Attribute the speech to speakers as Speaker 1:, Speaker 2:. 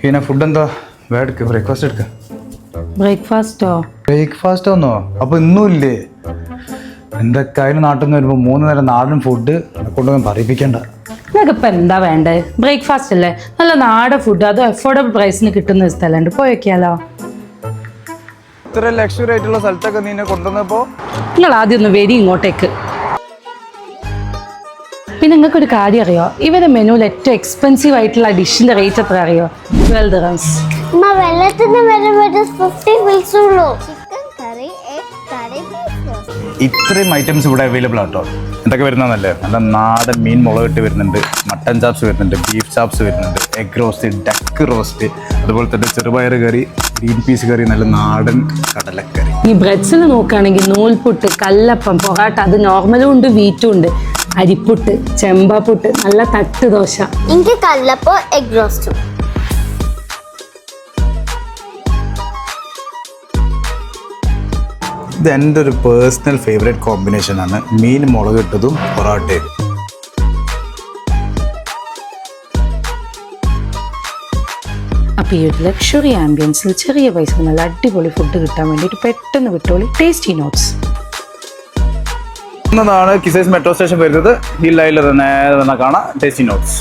Speaker 1: പിന്നെ ഫുഡ് എന്താ വേടെടുക്ക് ബ്രേക്ക്ഫാസ്റ്റ് എടുക്ക. ബ്രേക്ക്ഫാസ്റ്റ് ഒന്നോ അപ്പൊ ഇന്നും ഇല്ലേ? എന്തൊക്കെയായാലും നാട്ടിൽ നിന്ന് വരുമ്പോൾ 3 നേരം നാടൻ ഫുഡ് കൊണ്ടൊന്നും പറയിപ്പിക്കണ്ട.
Speaker 2: നിങ്ങൾക്ക് ഇപ്പം എന്താ വേണ്ടത്? ബ്രേക്ക്ഫാസ്റ്റ് അല്ലേ, നല്ല നാടൻ ഫുഡ്, അത് അഫോർഡബിൾ പ്രൈസിന് കിട്ടുന്ന സ്ഥലമുണ്ട്, പോയി വെക്കാലോ.
Speaker 1: ഇത്ര ലക്ഷറി ആയിട്ടുള്ള സ്ഥലത്തൊക്കെ നീ കൊണ്ടുവന്നപ്പോ
Speaker 2: നിങ്ങൾ ആദ്യം ഒന്ന് വരി ഇങ്ങോട്ടേക്ക്. പിന്നെ നിങ്ങൾക്കൊരു കാര്യം അറിയോ, ഇവരുടെ മെനുവിൽ ഏറ്റവും എക്സ്പെൻസീവ് ആയിട്ടുള്ള ഡിഷിന്റെ റേറ്റ് എത്ര അറിയോ? 12 dirhams.
Speaker 1: ഇത്രയും ഐറ്റംസ് ഇവിടെ അവൈലബിൾ ആട്ടോ. എന്തൊക്കെ വരുന്നതല്ലേ? നല്ല നാടൻ മീൻ മുളകിട്ട് വരുന്നുണ്ട്, മട്ടൻ ചാപ്സ് വരുന്നുണ്ട്, ബീഫ് ചാപ്സ് വരുന്നുണ്ട്, എഗ് റോസ്റ്റ്, ഡക്ക് റോസ്റ്റ്, അതുപോലെ തന്നെ ചെറുപയർ കറി, ഗ്രീൻ പീസ് കറി, നല്ല നാടൻ കടലക്കറി.
Speaker 2: ഈ ബ്രെഡ്സിൽ നോക്കുകയാണെങ്കിൽ നൂൽപുട്ട്, കല്ലപ്പം, പൊറാട്ട, അത് നോർമലും ഉണ്ട് വീറ്റും ഉണ്ട്, അരിപ്പുട്ട്, ചെമ്പാപ്പുട്ട്, നല്ല തട്ട് ദോശ.
Speaker 3: എനിക്ക് കല്ലപ്പോ എഗ് റോസ്റ്റും.
Speaker 1: ഇത് എൻ്റെ ഒരു പേഴ്സണൽ ഫേവറേറ്റ് കോമ്പിനേഷനാണ്, മീൻ മുളകിട്ടതും പൊറാട്ടയും.
Speaker 2: അപ്പോൾ ഈ ഒരു ലക്ഷറി ആംബിയൻസിൽ ചെറിയ പൈസ നല്ല അടിപൊളി ഫുഡ് കിട്ടാൻ വേണ്ടിയിട്ട് പെട്ടെന്ന് വിട്ടോളി ടേസ്റ്റി നോട്ട്സ്.
Speaker 1: എന്നതാണ് കിസൈസ് മെട്രോ സ്റ്റേഷൻ വരുന്നത്. ഈ ലൈനിൽ തന്നെ കാണാം ടേസ്റ്റി നോട്ട്സ്.